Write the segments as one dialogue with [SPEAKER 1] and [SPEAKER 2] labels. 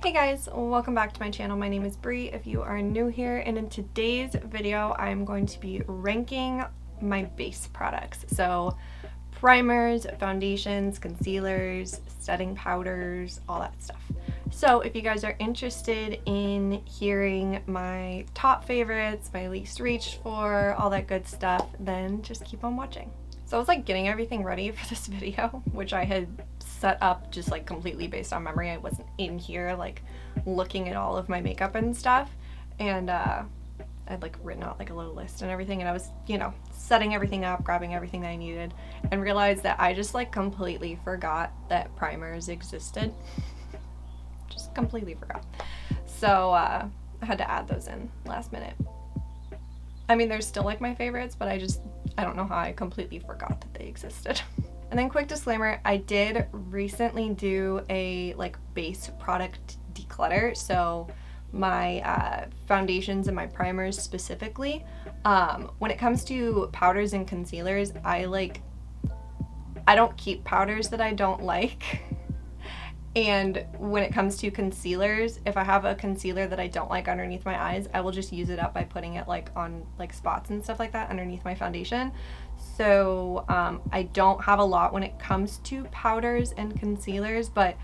[SPEAKER 1] Hey guys, welcome back to my channel. My name is Bree if you are new here, and in today's video I'm going to be ranking my base products. So primers, foundations, concealers, setting powders, all that stuff. So if you guys are interested in hearing my top favorites, my least reached for, all that good stuff, then just keep on watching. So I was like getting everything ready for this video, which I had set up just like completely based on memory. I wasn't in here like looking at all of my makeup and stuff, and I'd like written out like a little list and everything, and I was, you know, setting everything up, grabbing everything that I needed, and realized that I just like completely forgot that primers existed. Just completely forgot. So I had to add those in last minute. I mean, they're still like my favorites, but I don't know how I completely forgot that they existed. And then quick disclaimer, I did recently do a like base product declutter. So my foundations and my primers specifically, when it comes to powders and concealers, I don't keep powders that I don't like. And when it comes to concealers, if I have a concealer that I don't like underneath my eyes, I will just use it up by putting it like on like spots and stuff like that underneath my foundation. So I don't have a lot when it comes to powders and concealers, but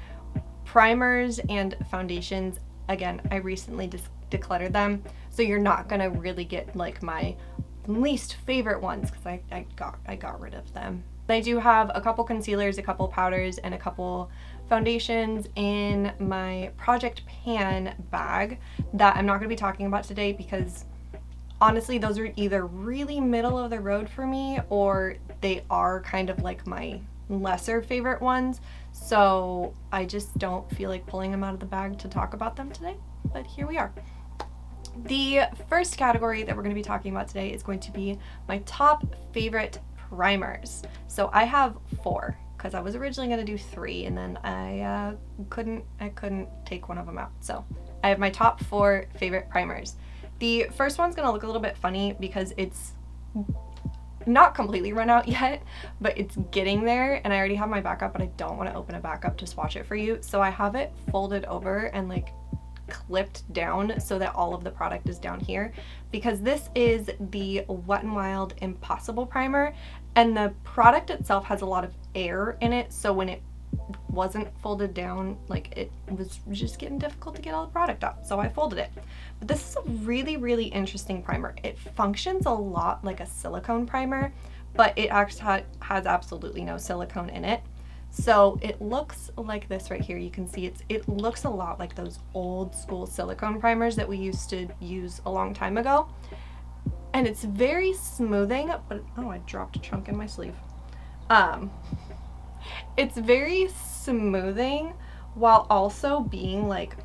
[SPEAKER 1] primers and foundations, again, I recently decluttered them. So you're not gonna really get like my least favorite ones because I got rid of them. I do have a couple concealers, a couple powders, and a couple foundations in my Project Pan bag that I'm not going to be talking about today because honestly those are either really middle of the road for me or they are kind of like my lesser favorite ones, so I just don't feel like pulling them out of the bag to talk about them today, but here we are. The first category that we're going to be talking about today is going to be my top favorite primers. So I have 4 because I was originally going to do 3 and then I couldn't take one of them out. So I have my top 4 favorite primers. The first one's going to look a little bit funny because it's not completely run out yet, but it's getting there, and I already have my backup, but I don't want to open a backup to swatch it for you. So I have it folded over and like clipped down so that all of the product is down here, because this is the Wet n Wild Impossible Primer, and the product itself has a lot of air in it, so when it wasn't folded down, like it was just getting difficult to get all the product out, so I folded it. But this is a really interesting primer. It functions a lot like a silicone primer, but it actually has absolutely no silicone in it. So it looks like this right here. You can see it looks a lot like those old school silicone primers that we used to use a long time ago. And it's very smoothing, but oh, I dropped a chunk in my sleeve. It's very smoothing while also being like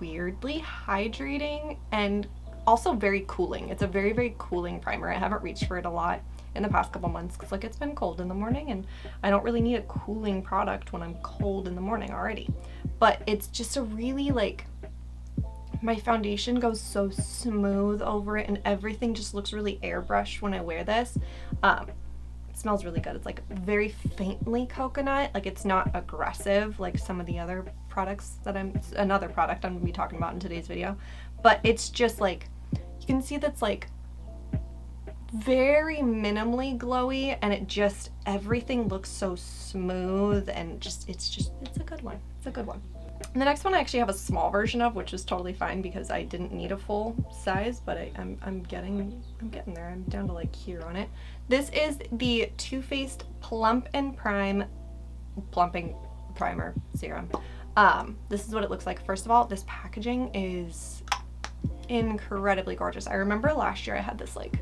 [SPEAKER 1] weirdly hydrating and also very cooling. It's a very cooling primer. I haven't reached for it a lot in the past couple months because like it's been cold in the morning and I don't really need a cooling product when I'm cold in the morning already. But it's just a really like, my foundation goes so smooth over it and everything just looks really airbrushed when I wear this. It smells really good. It's like very faintly coconut, like it's not aggressive like some of the other products that another product I'm gonna be talking about in today's video, but it's just like, you can see that's like very minimally glowy, and it just, everything looks so smooth and just it's a good one. It's a good one. And the next one I actually have a small version of, which is totally fine because I didn't need a full size, but I'm getting there. I'm down to like here on it. This is the Too Faced Plump and Prime Plumping Primer Serum. This is what it looks like. First of all, this packaging is incredibly gorgeous. I remember last year I had this like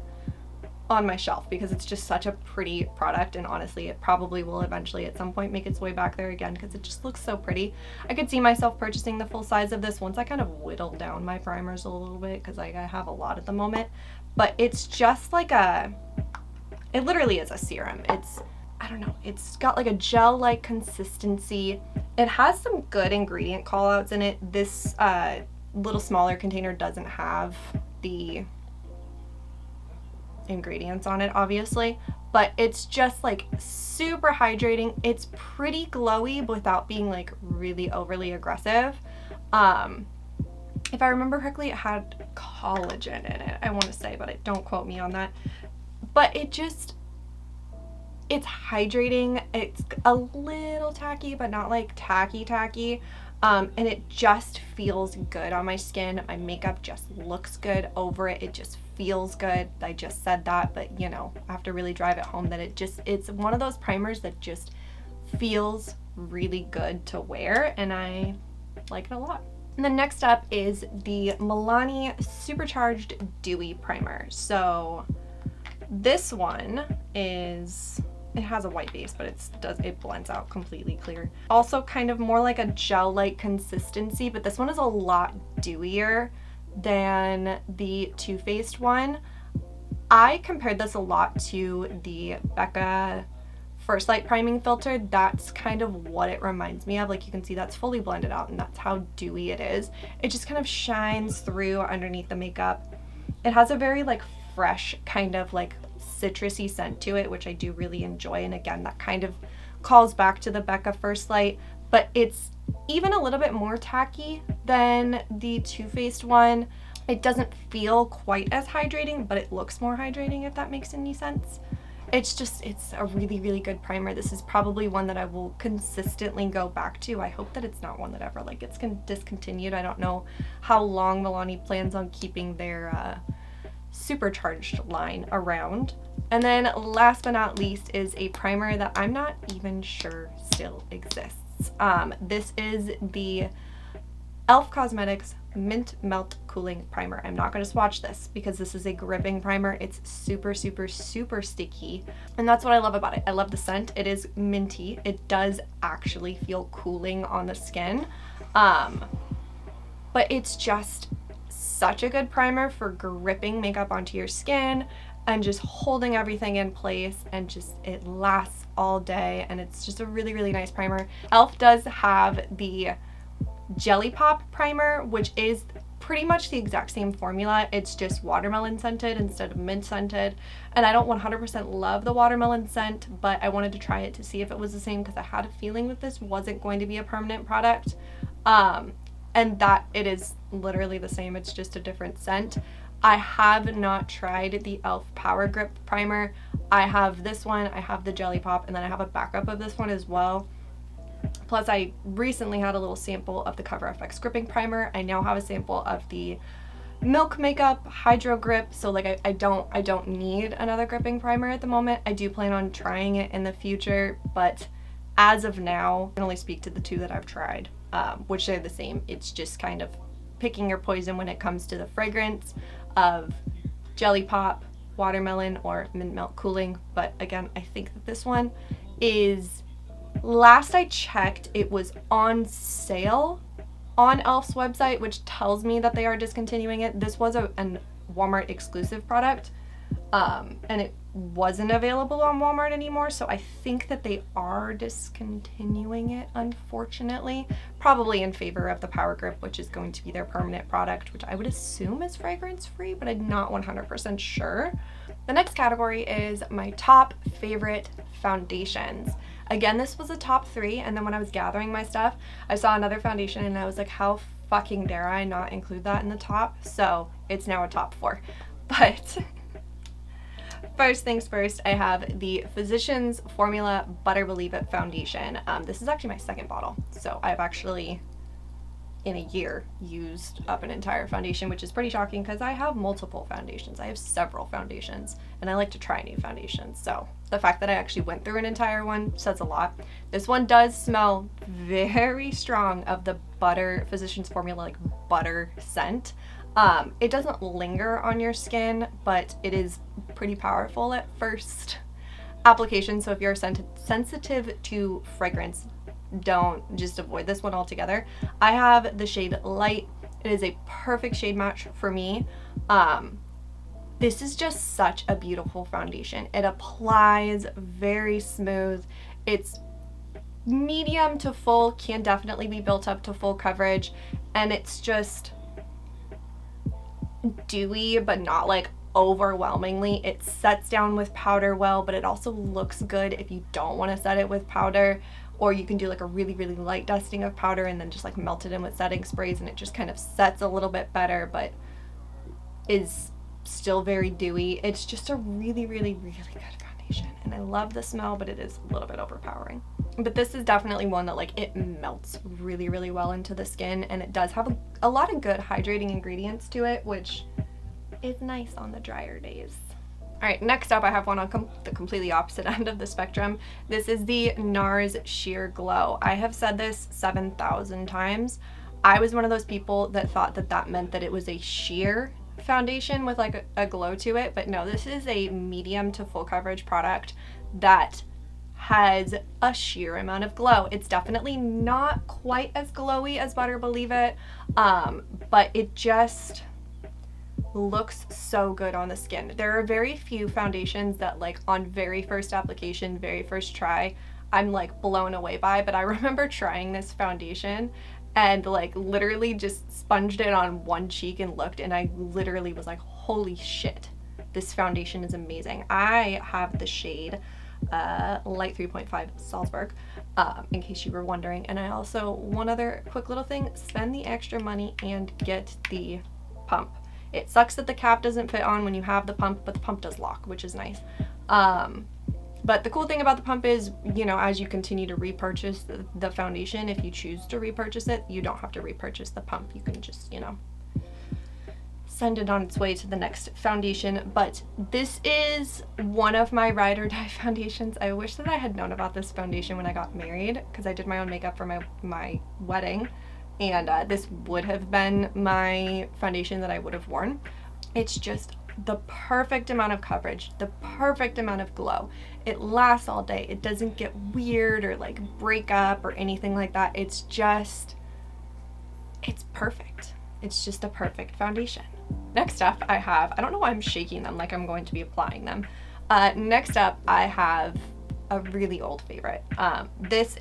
[SPEAKER 1] on my shelf because it's just such a pretty product, and honestly it probably will eventually at some point make its way back there again because it just looks so pretty. I could see myself purchasing the full size of this once I kind of whittle down my primers a little bit because I have a lot at the moment, but it's just like it literally is a serum. It's, I don't know, it's got like a gel-like consistency. It has some good ingredient call-outs in it. This little smaller container doesn't have the ingredients on it obviously, but it's just like super hydrating. It's pretty glowy without being like really overly aggressive. If I remember correctly, it had collagen in it, I want to say, but don't quote me on that. But it's hydrating. It's a little tacky, but not like tacky. And it just feels good on my skin. My makeup just looks good over it. It just feels good. I just said that, but you know, I have to really drive it home that it's one of those primers that just feels really good to wear, and I like it a lot. And then next up is the Milani Supercharged Dewy Primer. So this one it has a white base, but it blends out completely clear. Also kind of more like a gel-like consistency, but this one is a lot dewier than the Too Faced one. I compared this a lot to the Becca First Light Priming Filter. That's kind of what it reminds me of. Like, you can see that's fully blended out, and that's how dewy it is. It just kind of shines through underneath the makeup. It has a very like fresh kind of like citrusy scent to it, which I do really enjoy, and again, that kind of calls back to the Becca First Light, but it's even a little bit more tacky than the Too Faced one. It doesn't feel quite as hydrating, but it looks more hydrating, if that makes any sense. It's a really, really good primer. This is probably one that I will consistently go back to. I hope that it's not one that ever like gets discontinued. I don't know how long Milani plans on keeping their supercharged line around. And then last but not least is a primer that I'm not even sure still exists. This is the e.l.f. Cosmetics Mint Melt Cooling Primer. I'm not going to swatch this because this is a gripping primer. It's super, super, super sticky, and that's what I love about it. I love the scent. It is minty. It does actually feel cooling on the skin, but it's just such a good primer for gripping makeup onto your skin and just holding everything in place, and just it lasts all day, and it's just a really, really nice primer. e.l.f. does have the Jelly Pop primer, which is pretty much the exact same formula. It's just watermelon scented instead of mint scented, and I don't 100% love the watermelon scent, but I wanted to try it to see if it was the same because I had a feeling that this wasn't going to be a permanent product, and that it is literally the same. It's just a different scent. I have not tried the e.l.f. Power Grip primer. I have this one, I have the Jelly Pop, and then I have a backup of this one as well. Plus, I recently had a little sample of the Cover FX Gripping Primer. I now have a sample of the Milk Makeup Hydro Grip. So like I don't need another gripping primer at the moment. I do plan on trying it in the future, but as of now, I can only speak to the two that I've tried, which are the same. It's just kind of picking your poison when it comes to the fragrance of Jelly Pop, Watermelon, or Mint Melt Cooling. But again, I think that this one is, last I checked, it was on sale on e.l.f.'s website, which tells me that they are discontinuing it. This was a Walmart exclusive product, and it wasn't available on Walmart anymore, so I think that they are discontinuing it, unfortunately, probably in favor of the Power Grip, which is going to be their permanent product, which I would assume is fragrance free, but I'm not 100% sure. The next category is my top favorite foundations. Again, this was a top 3, and then when I was gathering my stuff, I saw another foundation and I was like, how fucking dare I not include that in the top? So it's now a top 4. But first things first, I have the Physicians Formula Butter Believe It Foundation. This is actually my second bottle, so I've actually, in a year, used up an entire foundation, which is pretty shocking because I have multiple foundations. I have several foundations, and I like to try new foundations, so the fact that I actually went through an entire one says a lot. This one does smell very strong of the butter, Physicians Formula, like butter scent. It doesn't linger on your skin, but it is pretty powerful at first application, so if you're sensitive to fragrance, don't just avoid this one altogether. I have the shade Light. It is a perfect shade match for me. This is just such a beautiful foundation. It applies very smooth. It's medium to full, can definitely be built up to full coverage, and it's just dewy, but not like overwhelmingly. It sets down with powder well, but it also looks good if you don't want to set it with powder, or you can do like a really, really light dusting of powder and then just like melt it in with setting sprays, and it just kind of sets a little bit better, but is still very dewy. It's just a really, really, really good foundation, and I love the smell, but it is a little bit overpowering. But this is definitely one that like it melts really, really well into the skin, and it does have a lot of good hydrating ingredients to it, which is nice on the drier days. All right, next up I have one on the completely opposite end of the spectrum. This is the NARS Sheer Glow. I have said this 7,000 times. I was one of those people that thought that that meant that it was a sheer foundation with like a glow to it, but no, this is a medium to full coverage product that has a sheer amount of glow. It's definitely not quite as glowy as Butter Believe It, but it just looks so good on the skin. There are very few foundations that like on very first application, very first try, I'm like blown away by, but I remember trying this foundation and like literally just sponged it on one cheek and looked, and I literally was like, holy shit, this foundation is amazing. I have the shade Light 3.5 Salzburg, in case you were wondering. And I also, one other quick little thing, spend the extra money and get the pump. It sucks that the cap doesn't fit on when you have the pump, but the pump does lock, which is nice. But the cool thing about the pump is, you know, as you continue to repurchase the foundation, if you choose to repurchase it, you don't have to repurchase the pump. You can just, you know, send it on its way to the next foundation. But this is one of my ride or die foundations. I wish that I had known about this foundation when I got married, because I did my own makeup for my wedding, and this would have been my foundation that I would have worn. It's just the perfect amount of coverage, the perfect amount of glow. It lasts all day. It doesn't get weird or like break up or anything like that. It's just, it's perfect. It's just a perfect foundation. Next up I have, I don't know why I'm shaking them like I'm going to be applying them. Next up I have a really old favorite. This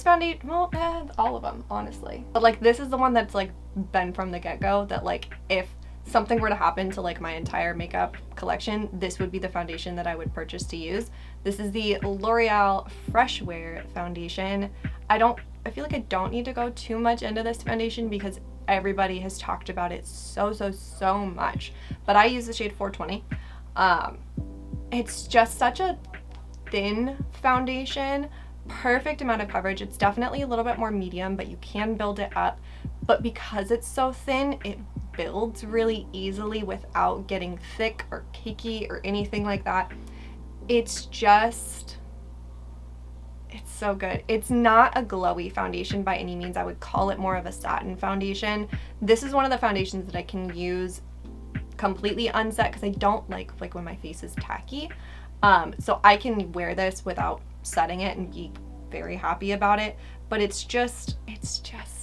[SPEAKER 1] foundation, well, all of them, honestly. But like this is the one that's like been from the get-go that like if something were to happen to like my entire makeup collection, this would be the foundation that I would purchase to use. This is the L'Oreal Freshwear foundation. I feel like I don't need to go too much into this foundation because everybody has talked about it so much, but I use the shade 420. It's just such a thin foundation, perfect amount of coverage. It's definitely a little bit more medium, but you can build it up. But because it's so thin, it builds really easily without getting thick or cakey or anything like that. It's just, it's so good. It's not a glowy foundation by any means. I would call it more of a satin foundation. This is one of the foundations that I can use completely unset because I don't like when my face is tacky. So I can wear this without setting it and be very happy about it. But it's just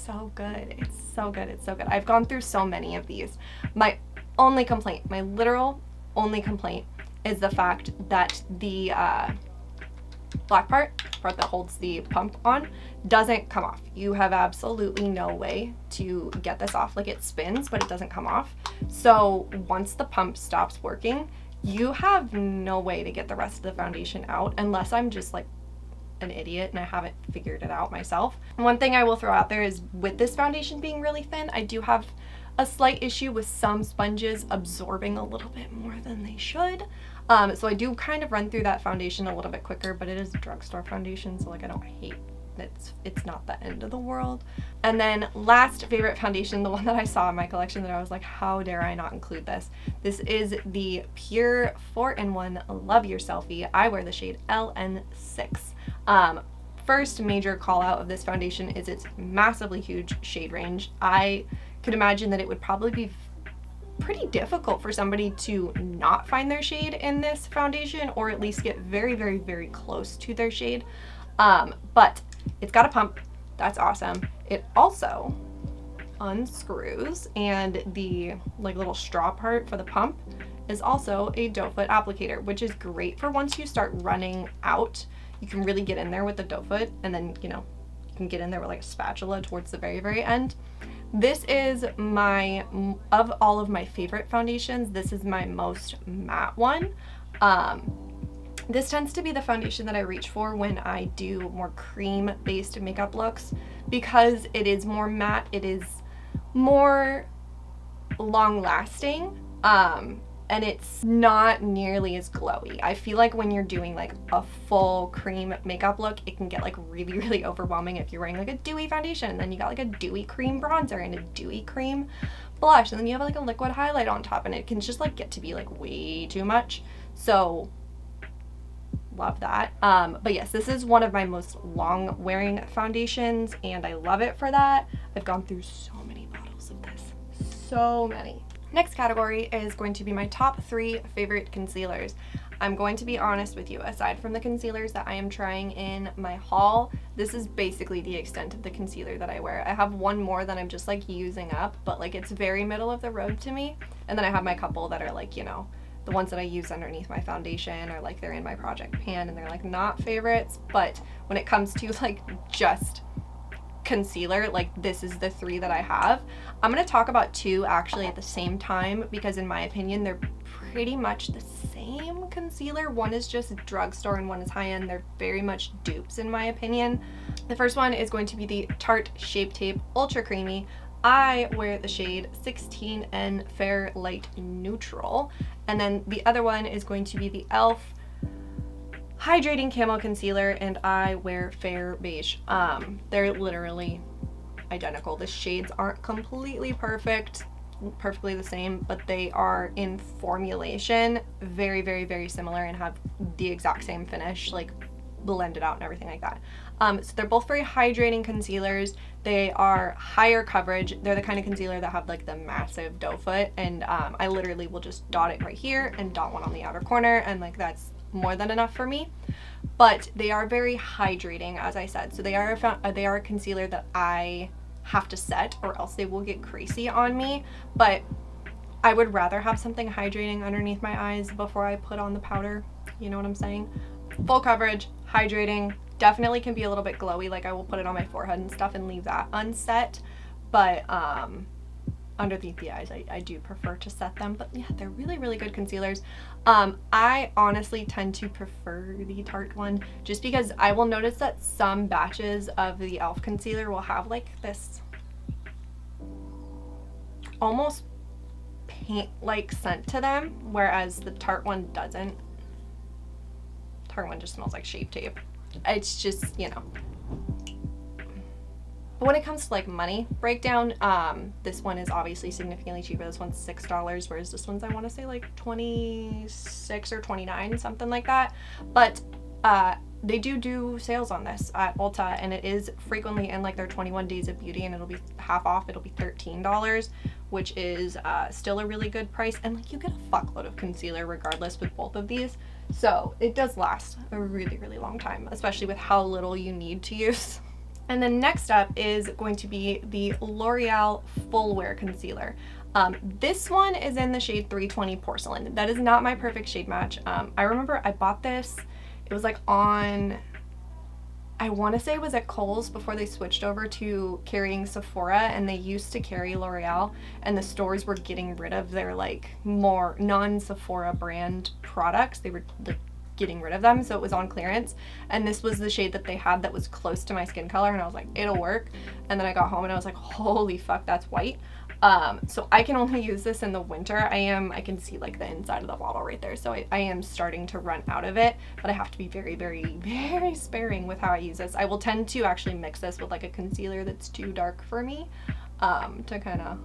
[SPEAKER 1] so good. It's so good. It's so good. I've gone through so many of these. My only complaint, my literal only complaint, is the fact that the black part that holds the pump on doesn't come off. You have absolutely no way to get this off. Like it spins, but it doesn't come off. So once the pump stops working, you have no way to get the rest of the foundation out unless I'm just like an idiot and I haven't figured it out myself. One thing I will throw out there is with this foundation being really thin, I do have a slight issue with some sponges absorbing a little bit more than they should. So I do kind of run through that foundation a little bit quicker, but it is a drugstore foundation, so like I don't hate it. It's not the end of the world. And then last favorite foundation, the one that I saw in my collection that I was like, how dare I not include this? This is the Pure 4-in-1 Love Your Selfie. I wear the shade LN6. First major call out of this foundation is its massively huge shade range. I could imagine that it would probably be pretty difficult for somebody to not find their shade in this foundation, or at least get very, very, very close to their shade. But it's got a pump. That's awesome. It also unscrews, and the like little straw part for the pump is also a doe foot applicator, which is great for once you start running out. You can really get in there with the doe foot, and then, you know, you can get in there with like a spatula towards the very, very end. This is of all of my favorite foundations, this is my most matte one. This tends to be the foundation that I reach for when I do more cream-based makeup looks because it is more matte, it is more long-lasting, and it's not nearly as glowy. I feel like when you're doing like a full cream makeup look, it can get like really, really overwhelming if you're wearing like a dewy foundation, and then you got like a dewy cream bronzer and a dewy cream blush, and then you have like a liquid highlight on top, and it can just like get to be like way too much. So love that. But yes, this is one of my most long wearing foundations and I love it for that. I've gone through so many bottles of this, so many. Next category is going to be my top 3 favorite concealers. I'm going to be honest with you, aside from the concealers that I am trying in my haul, this is basically the extent of the concealer that I wear. I have one more that I'm just like using up, but like it's very middle of the road to me. And then I have my couple that are like, you know, the ones that I use underneath my foundation, or like they're in my project pan and they're like not favorites. But when it comes to like just concealer, like this is the 3 that I have. I'm going to talk about 2 actually at the same time because in my opinion they're pretty much the same concealer. One is just drugstore and one is high-end. They're very much dupes in my opinion. The first one is going to be the Tarte Shape Tape Ultra Creamy. I wear the shade 16N Fair Light Neutral. And then the other one is going to be the e.l.f. Hydrating Camo Concealer, and I wear Fair Beige. They're literally identical. The shades aren't completely perfectly the same, but they are in formulation very, very, very similar and have the exact same finish, like blended out and everything like that. So they're both very hydrating concealers. They are higher coverage. They're the kind of concealer that have like the massive doe foot, and I literally will just dot it right here and dot one on the outer corner, and like that's more than enough for me. But they are very hydrating, as I said. So they are a concealer that I have to set or else they will get creasy on me, but I would rather have something hydrating underneath my eyes before I put on the powder. You know what I'm saying? Full coverage, hydrating, definitely can be a little bit glowy, like I will put it on my forehead and stuff and leave that unset, but underneath the eyes I do prefer to set them. But yeah, they're really, really good concealers. I honestly tend to prefer the Tarte one just because I will notice that some batches of the e.l.f. concealer will have like this almost paint-like scent to them, whereas the Tarte one doesn't. Tarte one just smells like Shape Tape. It's just, you know. But when it comes to like money breakdown, this one is obviously significantly cheaper. This one's $6, whereas this one's, I want to say like 26 or 29, something like that. But they do sales on this at Ulta, and it is frequently in like their 21 days of beauty, and it'll be half off. It'll be $13, which is still a really good price. And like you get a fuckload of concealer regardless with both of these. So it does last a really, really long time, especially with how little you need to use. And then next up is going to be the L'Oreal Full Wear Concealer. This one is in the shade 320 Porcelain. That is not my perfect shade match. I remember I bought this, it was like on, I want to say it was at Kohl's before they switched over to carrying Sephora, and they used to carry L'Oreal, and the stores were getting rid of their like more non-Sephora brand products. They were like getting rid of them, so it was on clearance, and this was the shade that they had that was close to my skin color, and I was like, it'll work. And then I got home and I was like, holy fuck, that's white. So I can only use this in the winter. I can see like the inside of the bottle right there, so I am starting to run out of it, but I have to be very, very, very sparing with how I use this. I will tend to actually mix this with like a concealer that's too dark for me, to kind of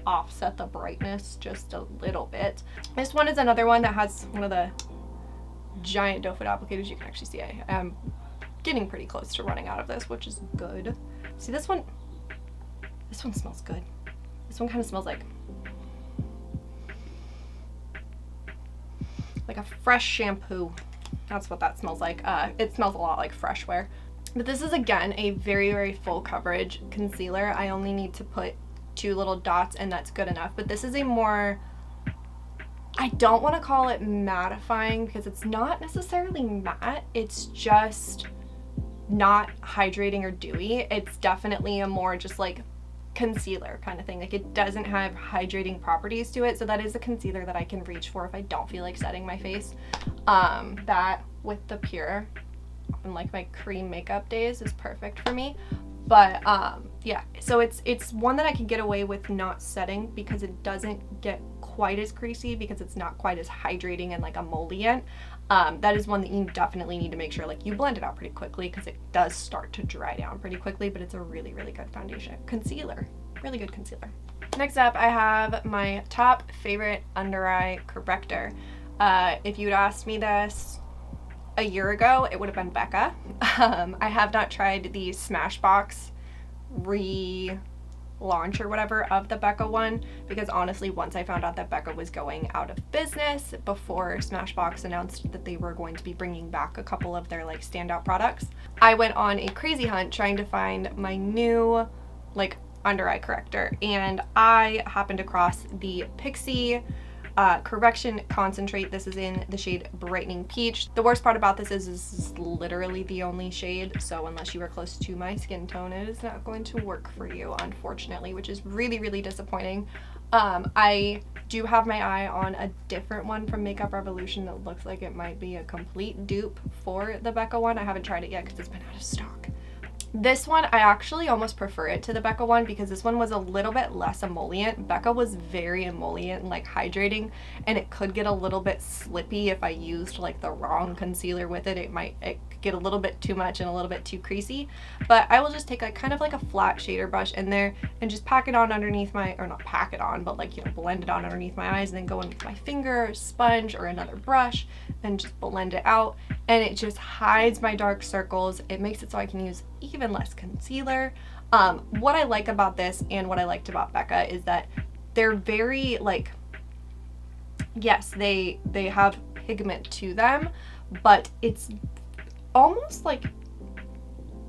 [SPEAKER 1] offset the brightness just a little bit. This one is another one that has one of the giant doe foot applicators. You can actually see I am getting pretty close to running out of this, which is good. See, this one smells good. This one kind of smells like a fresh shampoo. That's what that smells like. It smells a lot like Freshwear. But this is again a very, very full coverage concealer. I only need to put 2 little dots and that's good enough. But this is a more, I don't want to call it mattifying because it's not necessarily matte. It's just not hydrating or dewy. It's definitely a more just like concealer kind of thing. Like, it doesn't have hydrating properties to it, so that is a concealer that I can reach for if I don't feel like setting my face. That with the Pure on like my cream makeup days is perfect for me. But yeah, so it's one that I can get away with not setting because it doesn't get quite as creasy, because it's not quite as hydrating and like emollient. That is one that you definitely need to make sure like you blend it out pretty quickly, because it does start to dry down pretty quickly, but it's a really, really good foundation. Concealer, really good concealer. Next up, I have my top favorite under eye corrector. If you'd asked me this a year ago, it would have been Becca. I have not tried the Smashbox relaunch or whatever of the Becca one, because honestly, once I found out that Becca was going out of business, before Smashbox announced that they were going to be bringing back a couple of their like standout products, I went on a crazy hunt trying to find my new like under eye corrector, and I happened across the Pixi correction concentrate. This is in the shade Brightening Peach. The worst part about this is literally the only shade, so unless you are close to my skin tone, it is not going to work for you, unfortunately, which is really, really disappointing. I do have my eye on a different one from Makeup Revolution that looks like it might be a complete dupe for the Becca one. I haven't tried it yet because it's been out of stock. This one, I actually almost prefer it to the Becca one, because this one was a little bit less emollient. Becca was very emollient and like hydrating, and it could get a little bit slippy if I used like the wrong concealer with it. It could get a little bit too much and a little bit too creasy. But I will just take like kind of like a flat shader brush in there and just pack it on underneath my, or not pack it on, but like, you know, blend it on underneath my eyes, and then go in with my finger, or sponge, or another brush and just blend it out. And it just hides my dark circles. It makes it so I can use even less concealer. What I like about this, and what I liked about Becca, is that they're very like, yes, they have pigment to them, but it's almost like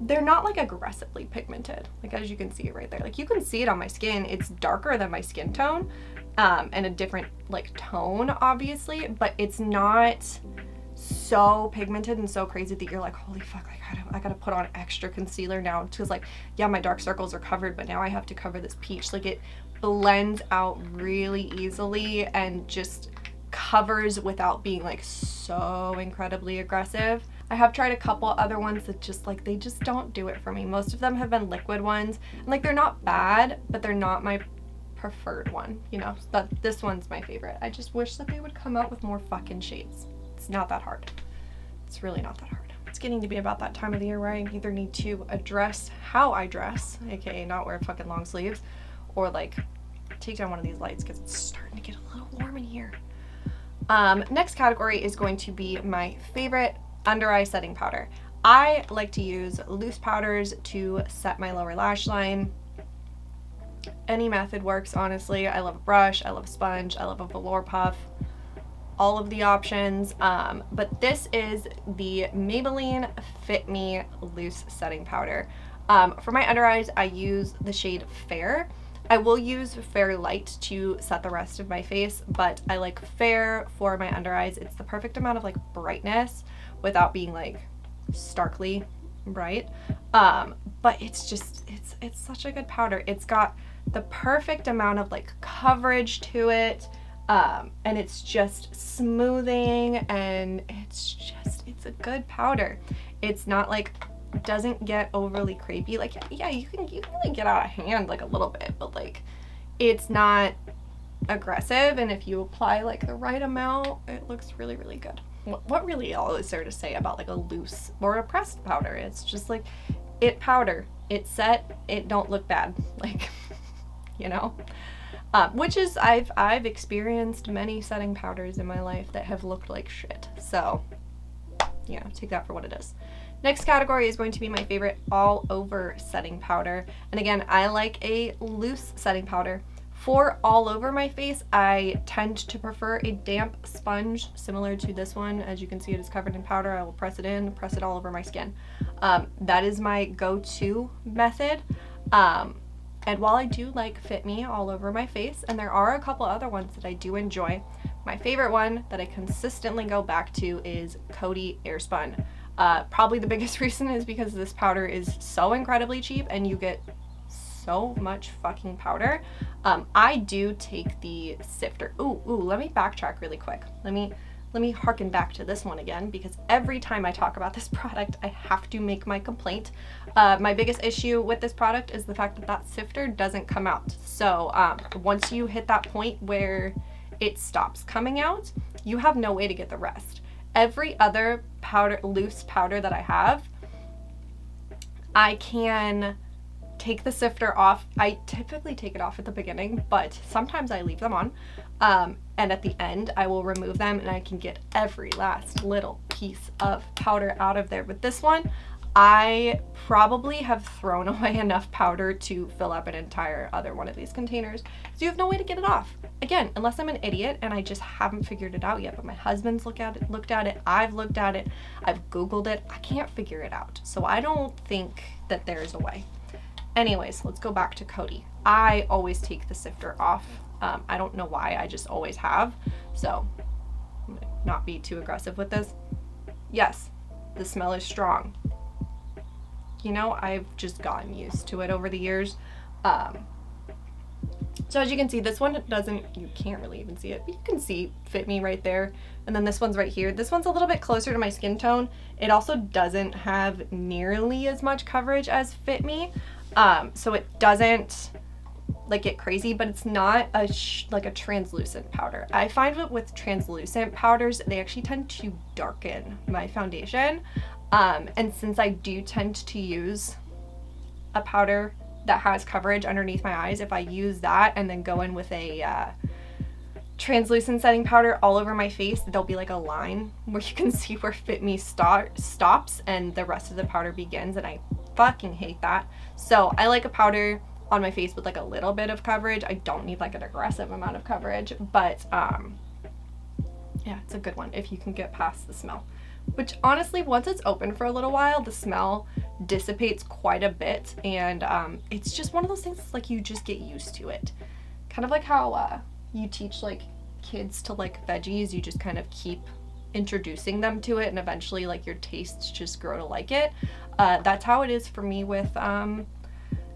[SPEAKER 1] they're not like aggressively pigmented. Like, as you can see it right there, like you can see it on my skin. It's darker than my skin tone, and a different like tone, obviously, but it's not so pigmented and so crazy that you're like, holy fuck, like I gotta put on extra concealer now, because like, yeah, my dark circles are covered, but now I have to cover this peach. Like, it blends out really easily and just covers without being like so incredibly aggressive. I have tried a couple other ones that just like, they just don't do it for me. Most of them have been liquid ones, and like, they're not bad, but they're not my preferred one, you know. But this one's my favorite. I just wish that they would come out with more fucking shades. It's not that hard. It's really not that hard. It's getting to be about that time of the year where I either need to address how I dress, aka not wear fucking long sleeves, or like take down one of these lights because it's starting to get a little warm in here. Next category is going to be my favorite under eye setting powder. I like to use loose powders to set my lower lash line. Any method works, honestly. I love a brush, I love a sponge, I love a velour puff, all of the options. But this is the Maybelline Fit Me Loose Setting Powder. For my under eyes, I use the shade Fair. I will use Fair Light to set the rest of my face, but I like Fair for my under eyes. It's the perfect amount of like brightness without being like starkly bright. But it's just, it's such a good powder. It's got the perfect amount of like coverage to it. And it's just smoothing, and it's a good powder. It's not like, doesn't get overly crepey. Like, yeah, you can like get out of hand like a little bit, but like, it's not aggressive, and if you apply like the right amount, it looks really, really good. What really all is there to say about like a loose or a pressed powder? It's just like, it powder, it set, it don't look bad, like, you know. Which is, I've experienced many setting powders in my life that have looked like shit. So, yeah, take that for what it is. Next category is going to be my favorite all over setting powder. And again, I like a loose setting powder. For all over my face, I tend to prefer a damp sponge similar to this one. As you can see, it is covered in powder. I will press it in, press it all over my skin. That is my go-to method. And while I do like Fit Me all over my face, and there are a couple other ones that I do enjoy, my favorite one that I consistently go back to is Coty AirSpun. Probably the biggest reason is because this powder is so incredibly cheap, and you get so much fucking powder. I do take the sifter. Ooh, let me backtrack really quick. Let me harken back to this one again, because every time I talk about this product, I have to make my complaint. My biggest issue with this product is the fact that that sifter doesn't come out. So once you hit that point where it stops coming out, you have no way to get the rest. Every other powder, loose powder that I have, I can take the sifter off. I typically take it off at the beginning, but sometimes I leave them on. And at the end, I will remove them and I can get every last little piece of powder out of there. With this one, I probably have thrown away enough powder to fill up an entire other one of these containers. So you have no way to get it off. Again, unless I'm an idiot and I just haven't figured it out yet, but my husband's looked at it, I've looked at it, I've Googled it, I can't figure it out. So I don't think that there's a way. Anyways, let's go back to Coty. I always take the sifter off. I don't know why, I just always have. So I'm gonna not be too aggressive with this. Yes, the smell is strong. You know, I've just gotten used to it over the years. So as you can see, this one doesn't, you can't really even see it, but you can see Fit Me right there. And then this one's right here. This one's a little bit closer to my skin tone. It also doesn't have nearly as much coverage as Fit Me. So it doesn't like get crazy, but it's not like a translucent powder. I find that with translucent powders, they actually tend to darken my foundation. And since I do tend to use a powder that has coverage underneath my eyes, if I use that and then go in with a translucent setting powder all over my face, there'll be like a line where you can see where Fit Me stops and the rest of the powder begins, and I fucking hate that. So I like a powder on my face with like a little bit of coverage. I don't need like an aggressive amount of coverage, but yeah, it's a good one if you can get past the smell. Which honestly, once it's open for a little while, the smell dissipates quite a bit, and it's just one of those things that's like you just get used to it. Kind of like how you teach like kids to like veggies, you just kind of keep introducing them to it, and eventually like your tastes just grow to like it. That's how it is for me with Coty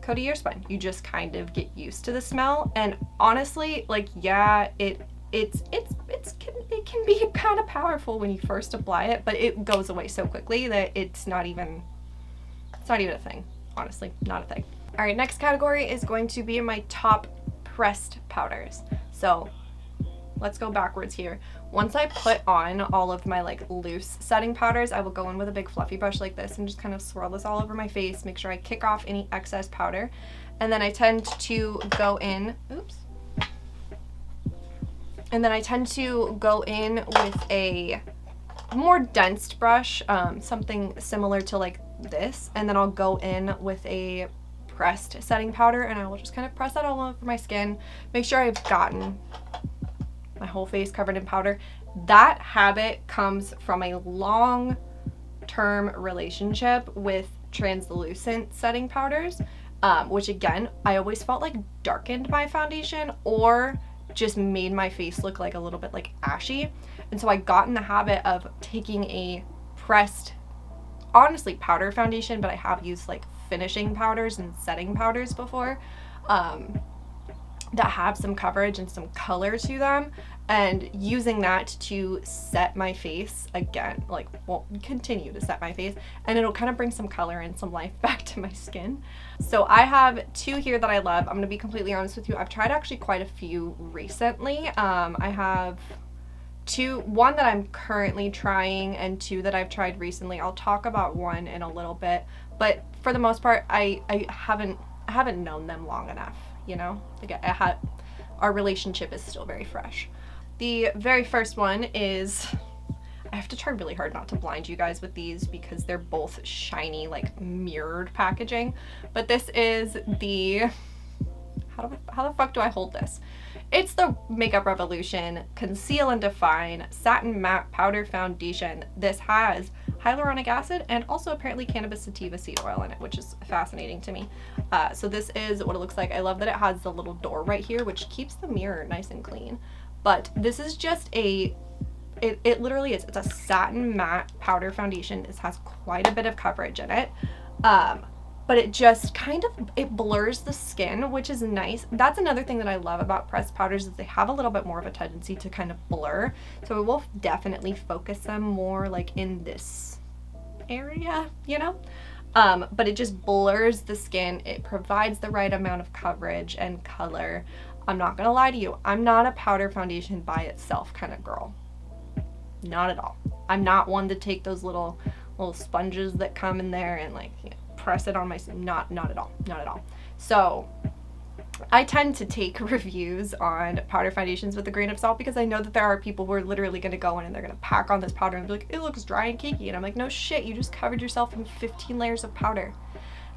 [SPEAKER 1] AirSpun. You just kind of get used to the smell, and honestly, like, yeah, it can be kind of powerful when you first apply it, but it goes away so quickly that it's not even a thing. Honestly, not a thing. All right, next category is going to be my top pressed powders. So let's go backwards here. Once I put on all of my like loose setting powders, I will go in with a big fluffy brush like this and just kind of swirl this all over my face, make sure I kick off any excess powder. And then I tend to go in, with a more dense brush, something similar to like this, and then I'll go in with a pressed setting powder, and I will just kind of press that all over my skin, make sure I've gotten my whole face covered in powder. That habit comes from a long-term relationship with translucent setting powders, which again, I always felt like darkened my foundation or just made my face look like a little bit like ashy. And so I got in the habit of taking a pressed, honestly, powder foundation, but I have used like finishing powders and setting powders before, that have some coverage and some color to them, and using that to set my face again, like, well, continue to set my face, and it'll kind of bring some color and some life back to my skin. So I have two here that I love. I'm gonna be completely honest with you, I've tried actually quite a few recently. I have one that I'm currently trying and two that I've tried recently. I'll talk about one in a little bit, but for the most part, I haven't known them long enough, you know? Like our relationship is still very fresh. The very first one is, I have to try really hard not to blind you guys with these because they're both shiny, like mirrored packaging, but this is the, how the fuck do I hold this? It's the Makeup Revolution Conceal and Define Satin Matte Powder Foundation. This has hyaluronic acid and also apparently cannabis sativa seed oil in it, which is fascinating to me. So this is what it looks like. I love that it has the little door right here, which keeps the mirror nice and clean. But this is just it literally is. It's a satin matte powder foundation. This has quite a bit of coverage in it. but it just kind of, it blurs the skin, which is nice. That's another thing that I love about pressed powders is they have a little bit more of a tendency to kind of blur. So it will definitely focus them more like in this area, you know? But it just blurs the skin. It provides the right amount of coverage and color. I'm not gonna lie to you, I'm not a powder foundation by itself kind of girl. Not at all. I'm not one to take those little sponges that come in there and like, you know, press it on my, not at all, not at all. So I tend to take reviews on powder foundations with a grain of salt because I know that there are people who are literally going to go in and they're going to pack on this powder and be like, it looks dry and cakey. And I'm like, no shit, you just covered yourself in 15 layers of powder.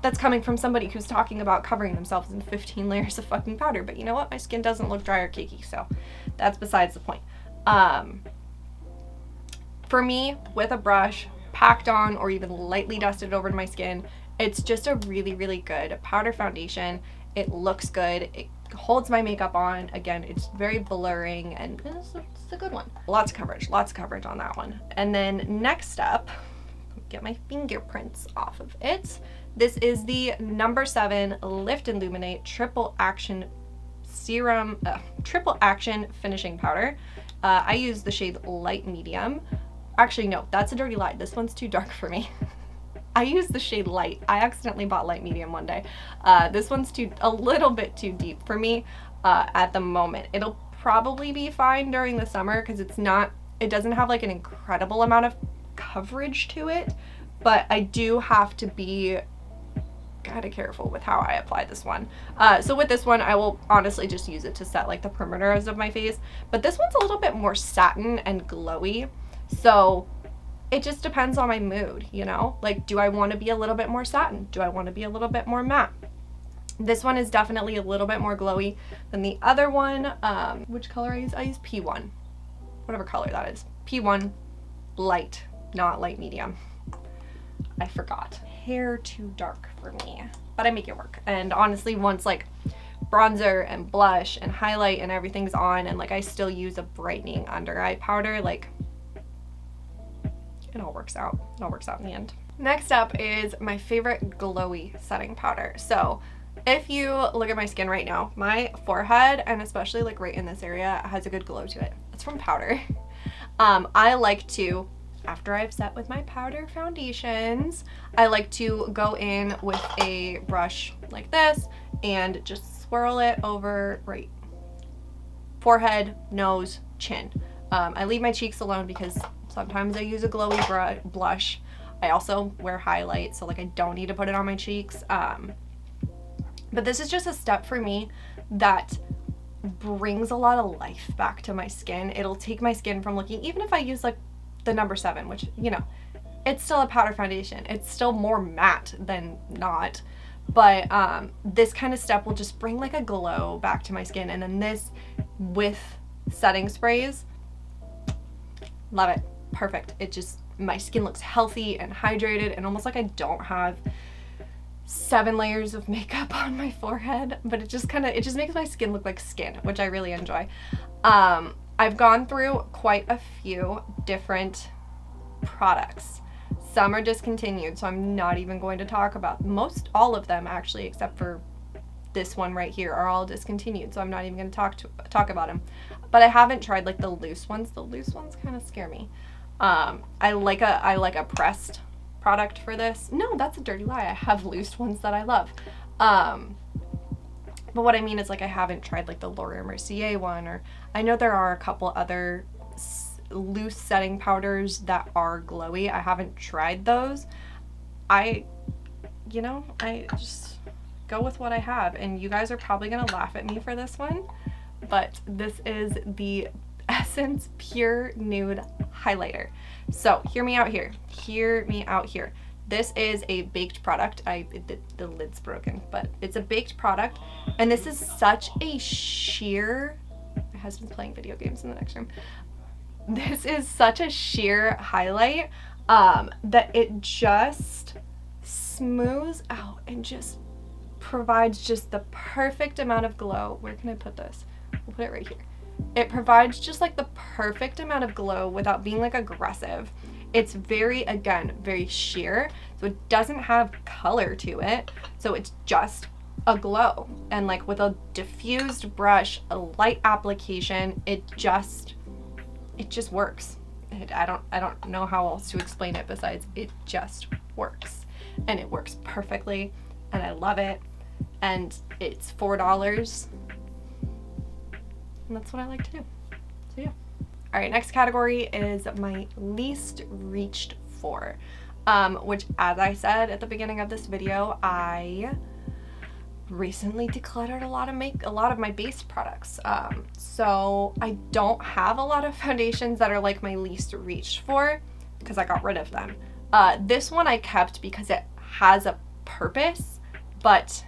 [SPEAKER 1] That's coming from somebody who's talking about covering themselves in 15 layers of fucking powder. But you know what? My skin doesn't look dry or cakey, so that's besides the point. For me, with a brush, packed on or even lightly dusted over to my skin, it's just a really, really good powder foundation. It looks good. It holds my makeup on. Again, it's very blurring and it's a good one. Lots of coverage on that one. And then next up, get my fingerprints off of it. This is the number 7 Lift Illuminate Triple Action Serum, Triple Action Finishing Powder. I use the shade Light Medium. Actually, no, that's a dirty lie. This one's too dark for me. I use the shade Light. I accidentally bought Light Medium one day. This one's a little bit too deep for me at the moment. It'll probably be fine during the summer because it doesn't have like an incredible amount of coverage to it, but I do have to be kind of careful with how I apply this one. So with this one, I will honestly just use it to set like the perimeters of my face, but this one's a little bit more satin and glowy. So it just depends on my mood, you know? Like, do I want to be a little bit more satin? Do I want to be a little bit more matte? This one is definitely a little bit more glowy than the other one. Which color I use? I use P1. Whatever color that is. P1 light, not light medium. I forgot. Hair too dark for me, but I make it work. And honestly, once like bronzer and blush and highlight and everything's on and like I still use a brightening under eye powder, like it all works out. It all works out in the end. Next up is my favorite glowy setting powder. So if you look at my skin right now, my forehead and especially like right in this area has a good glow to it. It's from powder. I like to, after I've set with my powder foundations, I like to go in with a brush like this and just swirl it over right forehead, nose, chin. I leave my cheeks alone because sometimes I use a glowy blush. I also wear highlight, so like I don't need to put it on my cheeks. But this is just a step for me that brings a lot of life back to my skin. It'll take my skin from looking, even if I use like the number 7, which, you know, it's still a powder foundation. It's still more matte than not. But this kind of step will just bring like a glow back to my skin. And then this with setting sprays, love it. Perfect. It just, my skin looks healthy and hydrated and almost like I don't have 7 layers of makeup on my forehead, but it just makes my skin look like skin, which I really enjoy. I've gone through quite a few different products. Some are discontinued, so I'm not even going to talk about all of them actually, except for this one right here, are all discontinued, so I'm not even going to talk about them. But I haven't tried like the loose ones. The loose ones kind of scare me. I like a pressed product for this. No, that's a dirty lie. I have loose ones that I love. But what I mean is like I haven't tried like the Laura Mercier one, or I know there are a couple other loose setting powders that are glowy. I haven't tried those. I just go with what I have, and you guys are probably gonna laugh at me for this one, but this is the Essence Pure Nude Highlighter. So hear me out here. Hear me out here. This is a baked product. The lid's broken, but it's a baked product, and this is such a sheer, my husband's playing video games in the next room. This is such a sheer highlight that it just smooths out and just provides just the perfect amount of glow. Where can I put this? We'll put it right here. It provides just like the perfect amount of glow without being like aggressive. It's very, again, very sheer, so it doesn't have color to it, so it's just a glow. And like with a diffused brush, a light application, it just works. I don't know how else to explain it besides it just works. And it works perfectly, and I love it. And it's $4, and that's what I like to do. So yeah. All right, next category is my least reached for, which, as I said at the beginning of this video, I recently decluttered a lot of my base products. So I don't have a lot of foundations that are like my least reached for because I got rid of them. This one I kept because it has a purpose, but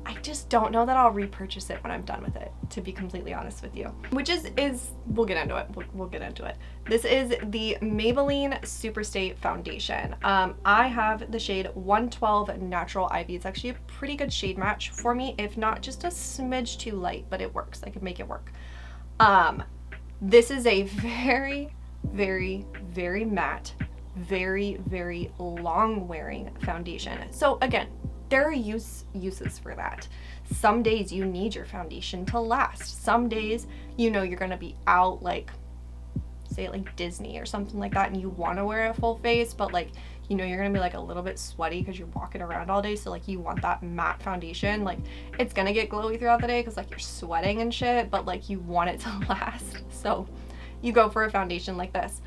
[SPEAKER 1] I just don't know that I'll repurchase it when I'm done with it, to be completely honest with you. Which is we'll get into it. We'll get into it. This is the Maybelline Superstay Foundation. I have the shade 112 Natural Ivy. It's actually a pretty good shade match for me, if not just a smidge too light, but it works. I can make it work. This is a very, very, very matte, very, very long wearing foundation. So again, there are uses for that. Some days you need your foundation to last. Some days, you know, you're gonna be out, like, say like Disney or something like that, and you wanna wear a full face, but like, you know, you're gonna be like a little bit sweaty because you're walking around all day, so like you want that matte foundation. Like, it's gonna get glowy throughout the day because like you're sweating and shit, but like you want it to last. So you go for a foundation like this.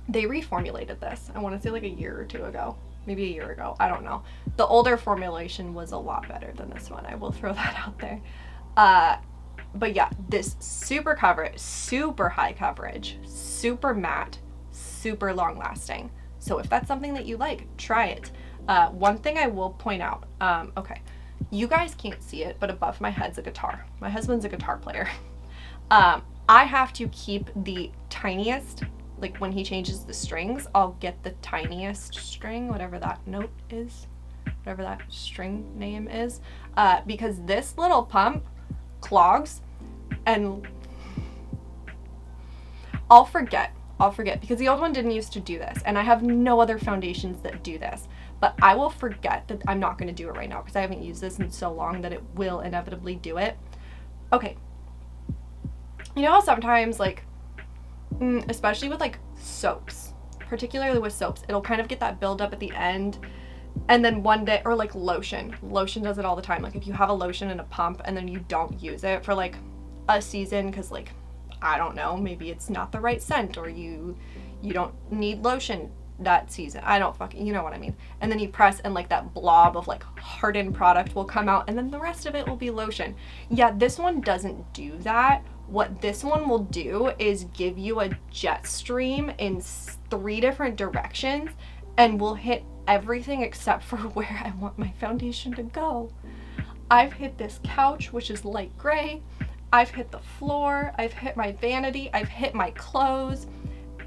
[SPEAKER 1] They reformulated this, I wanna say like a year or two ago. Maybe a year ago, I don't know. The older formulation was a lot better than this one, I will throw that out there. But yeah, this super coverage, super high coverage, super matte, super long lasting. So if that's something that you like, try it. One thing I will point out, okay, you guys can't see it, but above my head's a guitar. My husband's a guitar player. I have to keep the tiniest, like when he changes the strings, I'll get the tiniest string, whatever that note is, whatever that string name is, because this little pump clogs, and I'll forget because the old one didn't used to do this, and I have no other foundations that do this, but I will forget that I'm not going to do it right now because I haven't used this in so long that it will inevitably do it. Okay, you know how sometimes, like, especially with like soaps, particularly with soaps, it'll kind of get that buildup at the end, and then one day, or like lotion does it all the time. Like if you have a lotion and a pump and then you don't use it for like a season because, like, I don't know, maybe it's not the right scent, or you don't need lotion that season, I don't fucking, you know what I mean, and then you press and like that blob of like hardened product will come out and then the rest of it will be lotion. Yeah, this one doesn't do that. What this one will do is give you a jet stream in 3 different directions and will hit everything except for where I want my foundation to go. I've hit this couch, which is light gray. I've hit the floor. I've hit my vanity. I've hit my clothes.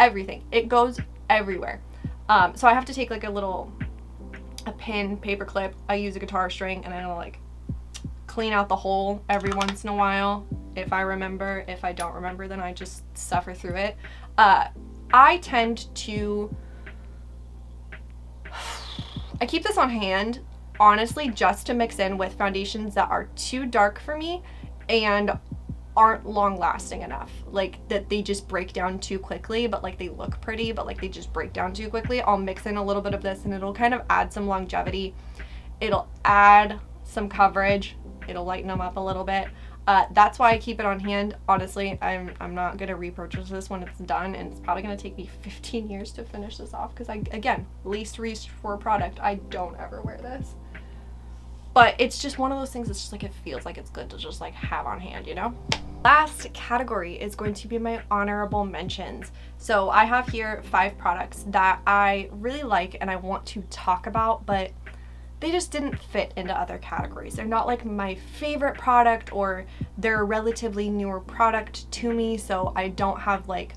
[SPEAKER 1] Everything. It goes everywhere. So I have to take like a pin, paper clip. I use a guitar string and I'll like clean out the hole every once in a while. If I remember. If I don't remember, then I just suffer through it. I tend to, I keep this on hand, honestly, just to mix in with foundations that are too dark for me and aren't long lasting enough. Like that they just break down too quickly, but like they look pretty, but like they just break down too quickly. I'll mix in a little bit of this and it'll kind of add some longevity. It'll add some coverage. It'll lighten them up a little bit. That's why I keep it on hand. Honestly, I'm not gonna repurchase this when it's done, and it's probably gonna take me 15 years to finish this off because again, least reached for a product. I don't ever wear this, but it's just one of those things. It's just like, it feels like it's good to just like have on hand, you know? Last category is going to be my honorable mentions. So I have here 5 products that I really like and I want to talk about, but they just didn't fit into other categories. They're not like my favorite product, or they're a relatively newer product to me, so I don't have like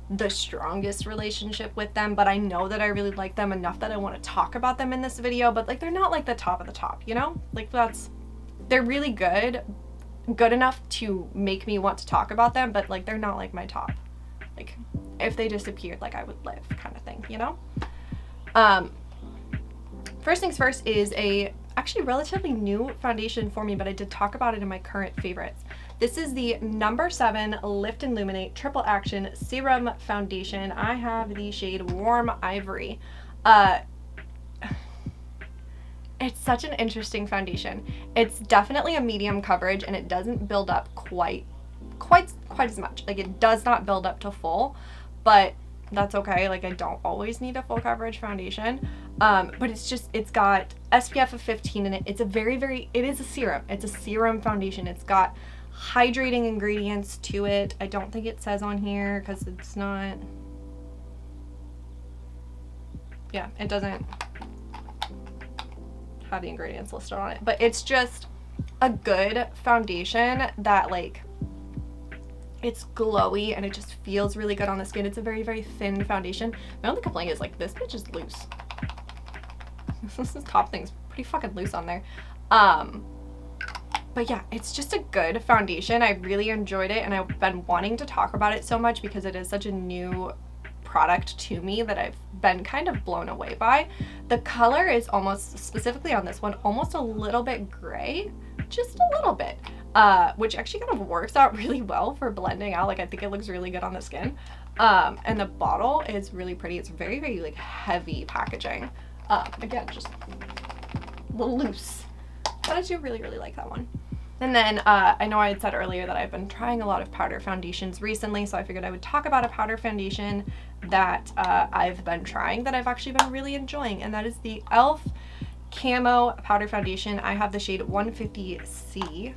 [SPEAKER 1] the strongest relationship with them, but I know that I really like them enough that I want to talk about them in this video, but like they're not like the top of the top, you know? Like they're really good enough to make me want to talk about them, but like they're not like my top Like, if they disappeared, like, I would live kind of thing, you know? First things first is a actually relatively new foundation for me, but I did talk about it in my current favorites. This is the No. 7 Lift and Illuminate Triple Action Serum Foundation. I have the shade Warm Ivory. It's such an interesting foundation. It's definitely a medium coverage, and it doesn't build up quite as much. Like, it does not build up to full, but that's okay. Like, I don't always need a full coverage foundation. But it's got SPF of 15 in it. It's a it is a serum. It's a serum foundation. It's got hydrating ingredients to it. I don't think it says on here because it's not, yeah, it doesn't have the ingredients listed on it, but it's just a good foundation that, like, it's glowy and it just feels really good on the skin. It's a very, very thin foundation. My only complaint is, like, this bitch is loose. This top thing's pretty fucking loose on there. But yeah, it's just a good foundation. I really enjoyed it, and I've been wanting to talk about it so much because it is such a new product to me that I've been kind of blown away by. The color is almost, specifically on this one, almost a little bit gray, just a little bit, which actually kind of works out really well for blending out. Like, I think it looks really good on the skin. And the bottle is really pretty. It's very, very, like, heavy packaging. Again, just a little loose, but I do really, really like that one. And then I know I had said earlier that I've been trying a lot of powder foundations recently, so I figured I would talk about a powder foundation that I've been trying that I've actually been really enjoying, and that is the e.l.f. Camo Powder Foundation. I have the shade 150C,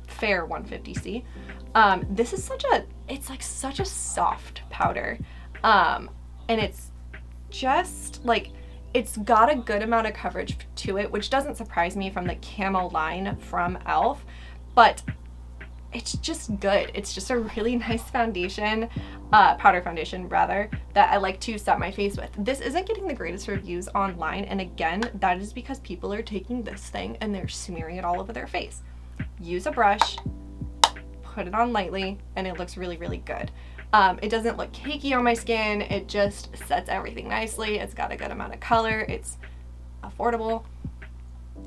[SPEAKER 1] Fair 150C. This is it's like such a soft powder, and it's just like, it's got a good amount of coverage to it, which doesn't surprise me from the Camo line from e.l.f., but it's just good. It's just a really nice foundation, powder foundation rather, that I like to set my face with. This isn't getting the greatest reviews online, and again, that is because people are taking this thing and they're smearing it all over their face. Use a brush, put it on lightly, and it looks really, really good. It doesn't look cakey on my skin. It just sets everything nicely. It's got a good amount of color. It's affordable.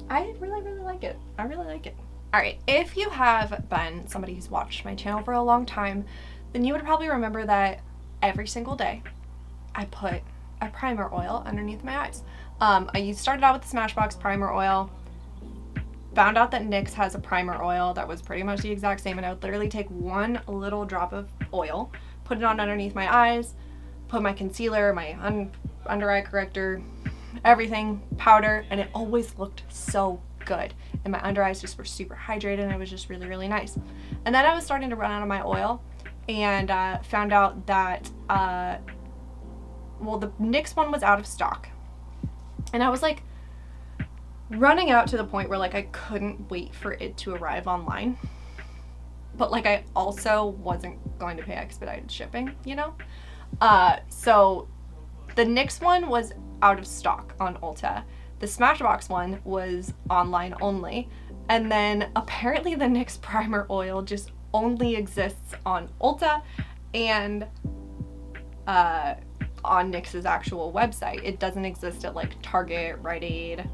[SPEAKER 1] I really, really like it. I really like it. Alright, if you have been somebody who's watched my channel for a long time, then you would probably remember that every single day I put a primer oil underneath my eyes. I started out with the Smashbox primer oil, found out that NYX has a primer oil that was pretty much the exact same, and I would literally take one little drop of oil, put it on underneath my eyes, put my concealer, my under eye corrector, everything, powder, and it always looked so good. And my under eyes just were super hydrated, and it was just really, really nice. And then I was starting to run out of my oil, and found out that, well, the NYX one was out of stock. And I was like running out to the point where, like, I couldn't wait for it to arrive online. But, like, I also wasn't going to pay expedited shipping, you know? So the NYX one was out of stock on Ulta. The Smashbox one was online only. And then apparently the NYX primer oil just only exists on Ulta and on NYX's actual website. It doesn't exist at, like, Target, Rite Aid,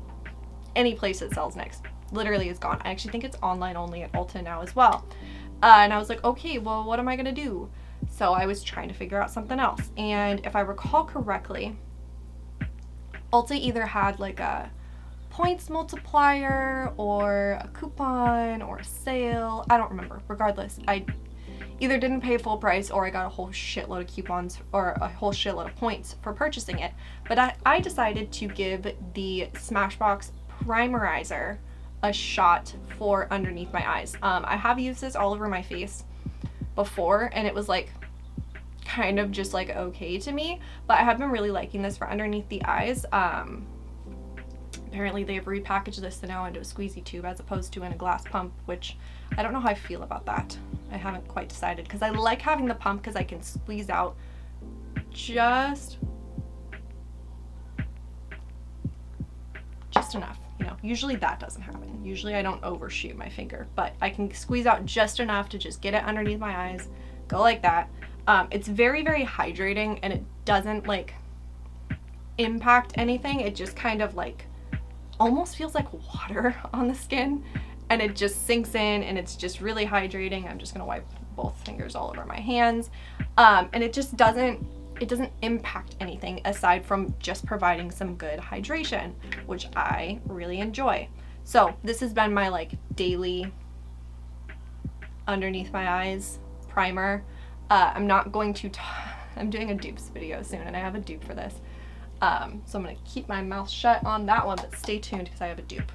[SPEAKER 1] any place that sells NYX. Literally is gone. I actually think it's online only at Ulta now as well. And I was like, okay, well, what am I gonna do? So I was trying to figure out something else. And if I recall correctly, Ulta either had like a points multiplier or a coupon or a sale. I don't remember. Regardless, I either didn't pay full price or I got a whole shitload of coupons or a whole shitload of points for purchasing it. But I decided to give the Smashbox Primerizer a shot for underneath my eyes. I have used this all over my face before, and it was like kind of just like okay to me, but I have been really liking this for underneath the eyes. Apparently they've repackaged this now into a squeezy tube as opposed to in a glass pump, which I don't know how I feel about that. I haven't quite decided, because I like having the pump because I can squeeze out just enough. You know, usually that doesn't happen. Usually I don't overshoot my finger, but I can squeeze out just enough to just get it underneath my eyes, go like that. It's very, very hydrating, and it doesn't like impact anything. It just kind of like almost feels like water on the skin, and it just sinks in, and it's just really hydrating. I'm just gonna wipe both fingers all over my hands, and it just doesn't impact anything aside from just providing some good hydration, which I really enjoy. So this has been my like daily underneath my eyes primer. I'm not going to I'm doing a dupes video soon, and I have a dupe for this, so I'm gonna keep my mouth shut on that one, but stay tuned because I have a dupe.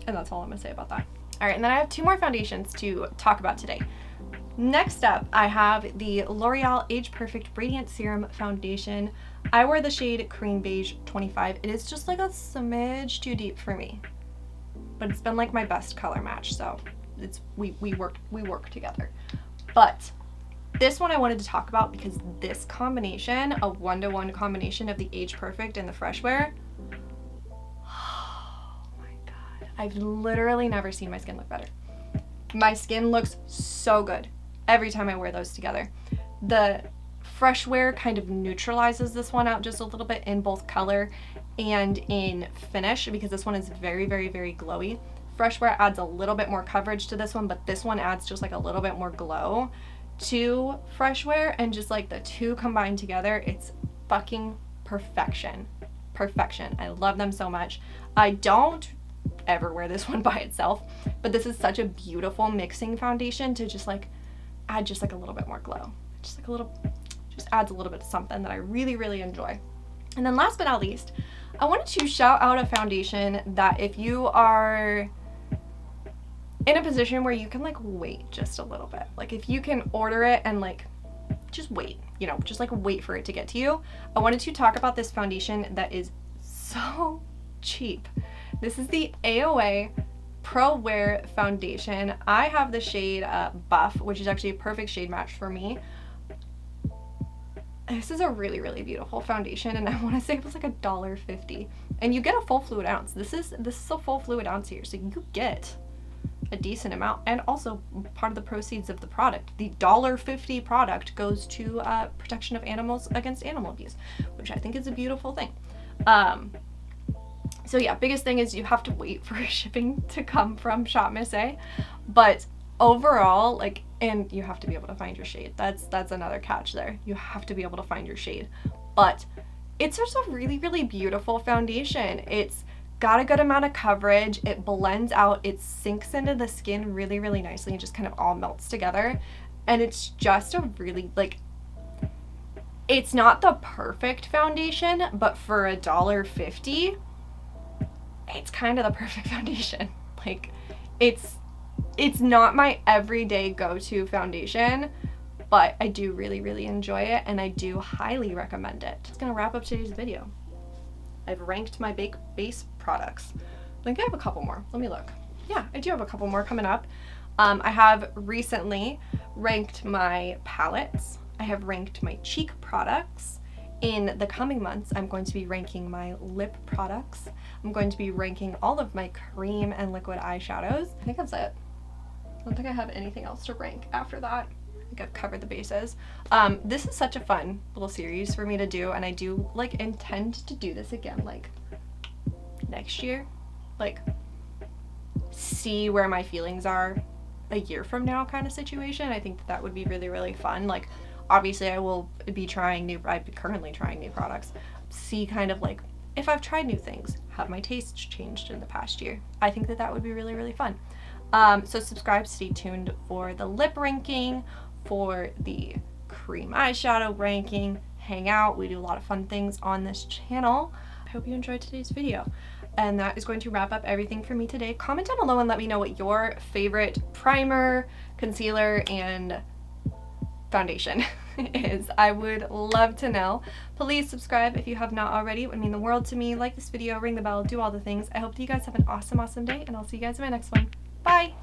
[SPEAKER 1] And that's all I'm gonna say about that. All right, and then I have 2 more foundations to talk about today. Next up, I have the L'Oreal Age Perfect Radiant Serum Foundation. I wear the shade Cream Beige 25. It is just like a smidge too deep for me, but it's been like my best color match, so it's we work together. But this one I wanted to talk about because this combination, a 1-to-1 combination of the Age Perfect and the Freshwear, oh my god, I've literally never seen my skin look better. My skin looks so good every time I wear those together. The Freshwear kind of neutralizes this one out just a little bit in both color and in finish, because this one is very, very, very glowy. Freshwear adds a little bit more coverage to this one, but this one adds just like a little bit more glow to Freshwear, and just like the two combined together, it's fucking perfection. Perfection. I love them so much. I don't ever wear this one by itself, but this is such a beautiful mixing foundation to just like add just like a little bit more glow. Just like a little, just adds a little bit of something that I really, really enjoy. And then last but not least, I wanted to shout out a foundation that if you are in a position where you can like wait just a little bit, like if you can order it and like just wait, you know, just like wait for it to get to you, I wanted to talk about this foundation that is so cheap. This is the AOA Pro Wear Foundation. I have the shade Buff, which is actually a perfect shade match for me. This is a really, really beautiful foundation, and I want to say it was like $1.50, and you get a full fluid ounce. This is a full fluid ounce here, so you get a decent amount, and also part of the proceeds of the product, the $1.50 product, goes to protection of animals against animal abuse, which I think is a beautiful thing. So yeah, biggest thing is you have to wait for shipping to come from Shop Miss A, but overall, like, and you have to be able to find your shade. That's another catch there. You have to be able to find your shade, but it's just a really, really beautiful foundation. It's got a good amount of coverage. It blends out. It sinks into the skin really, really nicely and just kind of all melts together. And it's just a really, like, it's not the perfect foundation, but for $1.50, it's kind of the perfect foundation. Like, it's not my everyday go-to foundation, but I do really, really enjoy it, and I do highly recommend it. Just gonna wrap up today's video. I've ranked my base products. I think I have a couple more. Let me look. Yeah, I do have a couple more coming up. I have recently ranked my palettes. I have ranked my cheek products. In the coming months, I'm going to be ranking my lip products. I'm going to be ranking all of my cream and liquid eyeshadows. I think that's it. I don't think I have anything else to rank after that. I think I've covered the bases. This is such a fun little series for me to do, and I do like intend to do this again like next year. Like, see where my feelings are a year from now kind of situation. I think that would be really, really fun. Like, obviously I will be trying I've been currently trying new products. See kind of like if I've tried new things, have my tastes changed in the past year. I think that would be really, really fun. So subscribe, stay tuned for the lip ranking, for the cream eyeshadow ranking, hang out. We do a lot of fun things on this channel. I hope you enjoyed today's video. And that is going to wrap up everything for me today. Comment down below and let me know what your favorite primer, concealer, and foundation is. I would love to know. Please subscribe if you have not already. It would mean the world to me. Like this video, ring the bell, do all the things. I hope that you guys have an awesome, awesome day, and I'll see you guys in my next one. Bye!